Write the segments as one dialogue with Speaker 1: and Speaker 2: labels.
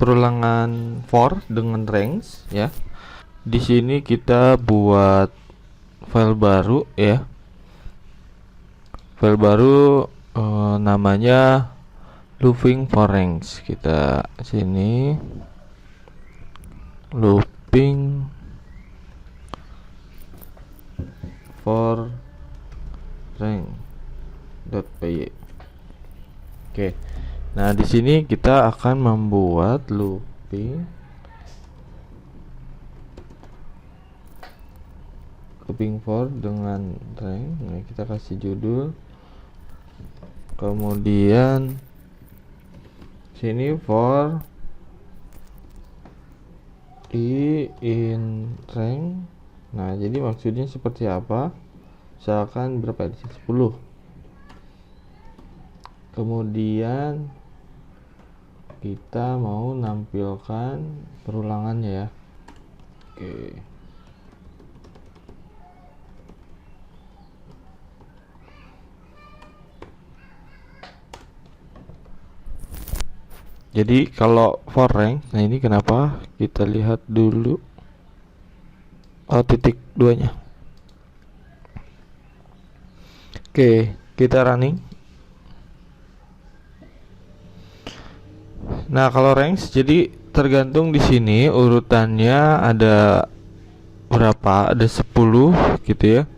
Speaker 1: perulangan for dengan range ya. Di sini kita buat file baru ya. File baru namanya looping for range. Kita sini looping for range.py. Oke. Nah, di sini kita akan membuat looping for dengan range. Nah, kita kasih judul. Kemudian sini for i in range. Nah, jadi maksudnya seperti apa? Misalkan berapa di sini 10. Kemudian kita mau nampilkan perulangannya ya. Oke. Jadi kalau for range, nah ini kenapa? Kita lihat dulu. Titik 2-nya. Oke, kita running. Nah, kalau range jadi tergantung di sini urutannya ada berapa? Ada 10 gitu ya.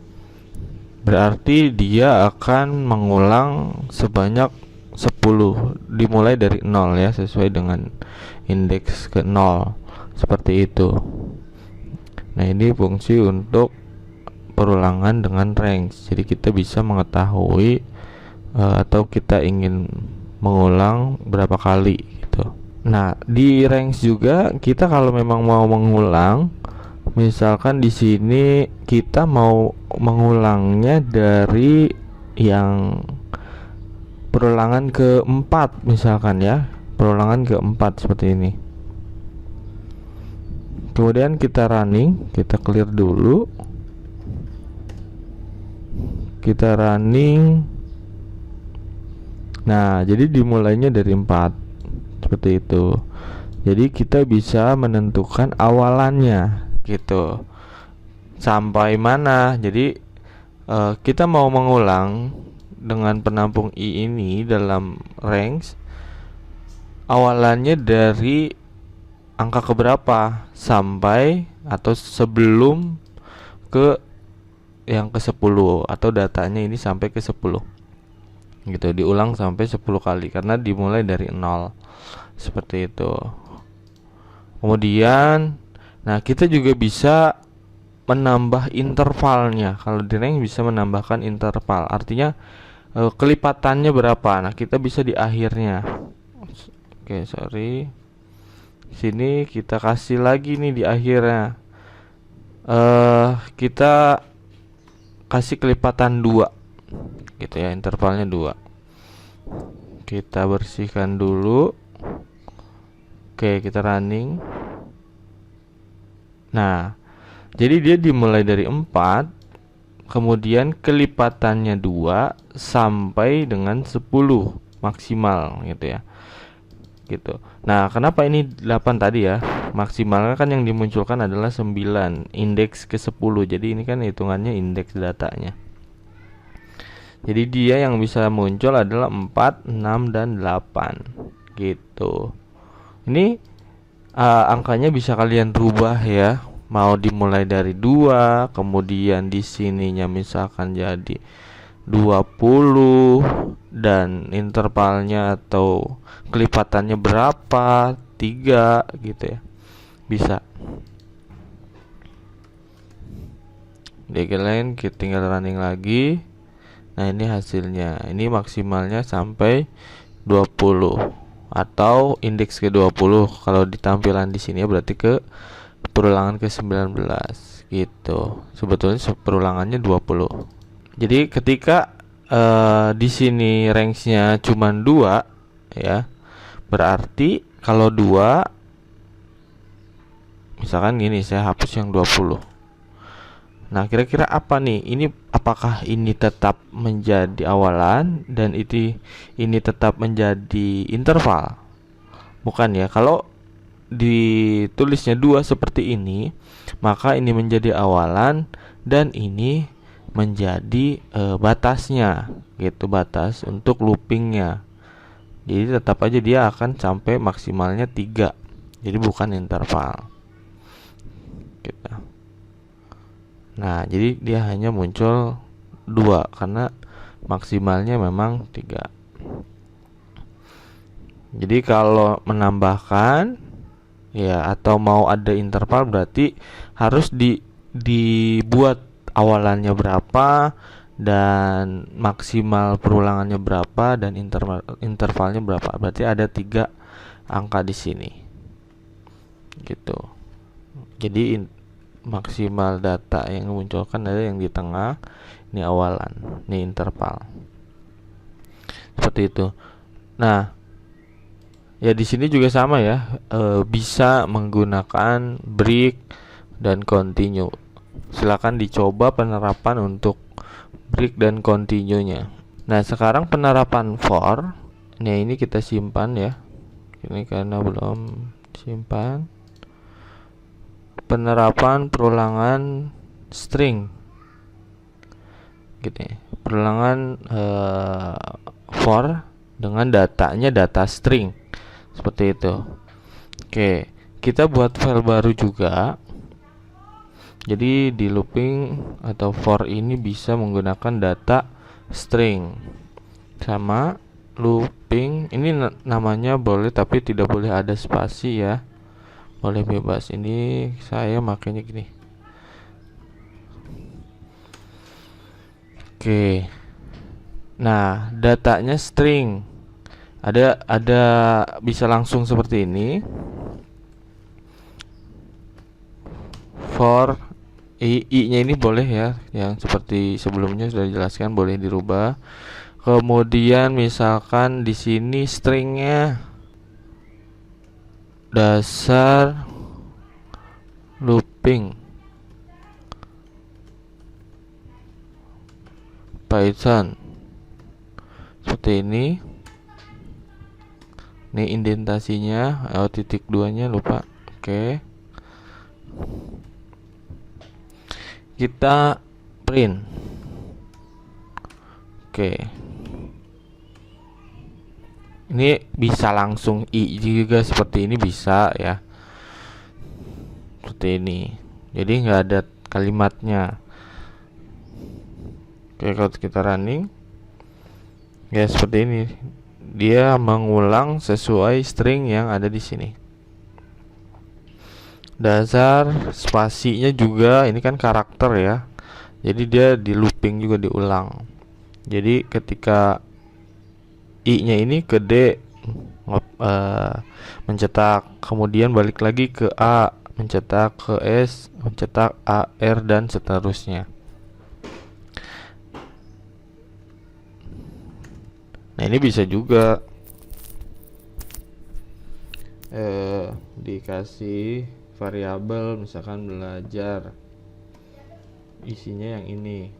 Speaker 1: Berarti dia akan mengulang sebanyak 10 dimulai dari 0 ya, sesuai dengan indeks ke 0 seperti itu. Nah, ini fungsi untuk perulangan dengan range. Jadi kita bisa mengetahui atau kita ingin mengulang berapa kali gitu. Nah, di range juga kita kalau memang mau mengulang, misalkan di sini kita mau mengulangnya dari yang perulangan keempat misalkan ya, perulangan keempat seperti ini. Kemudian kita running, kita clear dulu, kita running. Nah, jadi dimulainya dari 4 seperti itu. Jadi kita bisa menentukan awalannya gitu, sampai mana. Jadi kita mau mengulang dengan penampung i ini dalam range, awalannya dari angka keberapa sampai atau sebelum ke yang ke 10, atau datanya ini sampai ke 10 gitu, diulang sampai 10 kali karena dimulai dari 0 seperti itu. Kemudian nah, kita juga bisa menambah intervalnya. Kalau di range bisa menambahkan interval, artinya kelipatannya berapa. Nah, kita bisa di akhirnya. Oke, sorry. Sini kita kasih lagi nih di akhirnya. Kita kasih kelipatan 2 gitu ya, intervalnya 2. Kita bersihkan dulu. Oke, kita running. Nah, jadi dia dimulai dari 4, kemudian kelipatannya 2 sampai dengan 10 maksimal gitu ya. Gitu. Nah, kenapa ini 8 tadi ya? Maksimalnya kan yang dimunculkan adalah 9, indeks ke 10. Jadi ini kan hitungannya indeks datanya. Jadi dia yang bisa muncul adalah 4, 6 dan 8 gitu. Ini angkanya bisa kalian rubah ya. Mau dimulai dari 2, kemudian di sininya misalkan jadi 20, dan intervalnya atau kelipatannya berapa, 3 gitu ya. Bisa. Di lain kita tinggal running lagi. Nah, ini hasilnya. Ini maksimalnya sampai 20 atau indeks ke 20. Kalau di tampilan di sini berarti ke perulangan ke 19 gitu. Sebetulnya perulangannya 20. Jadi ketika di sini range-nya cuma 2 ya, berarti kalau 2 misalkan gini, saya hapus yang 20. Nah, kira-kira apa nih? Ini apakah ini tetap menjadi awalan dan ini tetap menjadi interval? Bukan ya. Kalau ditulisnya 2 seperti ini, maka ini menjadi awalan dan ini menjadi batasnya gitu, batas untuk loopingnya. Jadi tetap aja dia akan sampai maksimalnya 3, jadi bukan interval gitu. Nah, jadi dia hanya muncul 2 karena maksimalnya memang 3. Jadi kalau menambahkan ya atau mau ada interval berarti harus dibuat awalannya berapa dan maksimal perulangannya berapa dan intervalnya berapa. Berarti ada 3 angka di sini. Gitu. Jadi maksimal data yang dimunculkan ada yang di tengah, ini awalan, ini interval. Seperti itu. Nah, ya di sini juga sama ya, bisa menggunakan break dan continue. Silakan dicoba penerapan untuk break dan continue-nya. Nah, sekarang penerapan for. Nah, ini kita simpan ya. Ini karena belum simpan. Penerapan perulangan string. Gitu ya. Perulangan for dengan datanya data string. Seperti itu. Oke, kita buat file baru juga. Jadi di looping atau for ini bisa menggunakan data string. Sama looping ini namanya boleh tapi tidak boleh ada spasi ya. Boleh bebas. Ini saya makanya gini. Oke. Nah, datanya string. Ada bisa langsung seperti ini. For i-nya ini boleh ya, yang seperti sebelumnya sudah dijelaskan boleh dirubah. Kemudian misalkan di sini stringnya dasar looping Python seperti ini. Ini indentasinya, titik 2-nya lupa. Oke. Kita print. Oke. Ini bisa langsung i juga seperti ini bisa ya. Seperti ini. Jadi nggak ada kalimatnya. Oke, kalau kita running ya seperti ini. Dia mengulang sesuai string yang ada di sini. Dasar spasinya juga ini kan karakter ya. Jadi dia di looping juga diulang. Jadi ketika i-nya ini ke D mencetak, kemudian balik lagi ke A, mencetak ke S, mencetak A, R dan seterusnya. Nah, ini bisa juga dikasih variabel misalkan belajar, isinya yang ini.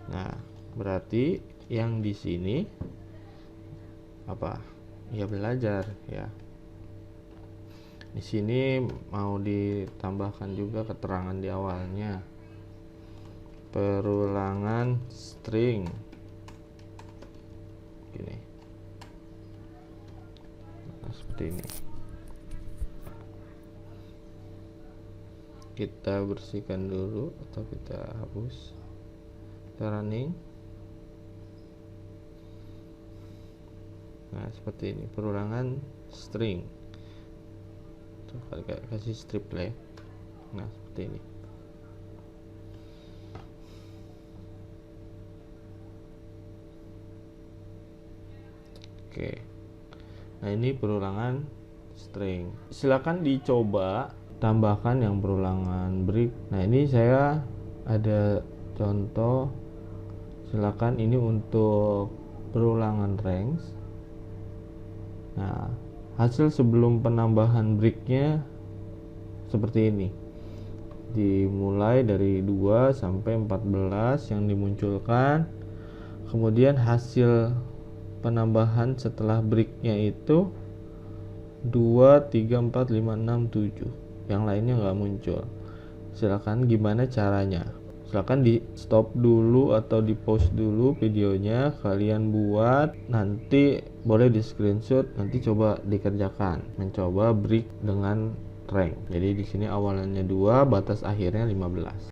Speaker 1: Nah, berarti yang di sini apa? Ya belajar ya. Di sini mau ditambahkan juga keterangan di awalnya. Perulangan string. Gini. Nah, seperti ini. Kita bersihkan dulu atau kita hapus. Kita running. Nah, seperti ini perulangan string. Coba kasih strip lah ya. Nah, seperti ini. Oke. Nah, ini perulangan string. Silakan dicoba tambahkan yang perulangan break. Nah, ini saya ada contoh. Silakan ini untuk perulangan range. Nah, hasil sebelum penambahan breaknya seperti ini. Dimulai dari 2 sampai 14 yang dimunculkan. Kemudian hasil penambahan setelah breaknya itu 2, 3, 4, 5, 6, 7. Yang lainnya nggak muncul. Silakan gimana caranya? Silakan di stop dulu atau di pause dulu videonya, kalian buat, nanti boleh di screenshot, nanti coba dikerjakan, mencoba break dengan rank. Jadi di sini awalannya 2, batas akhirnya 15.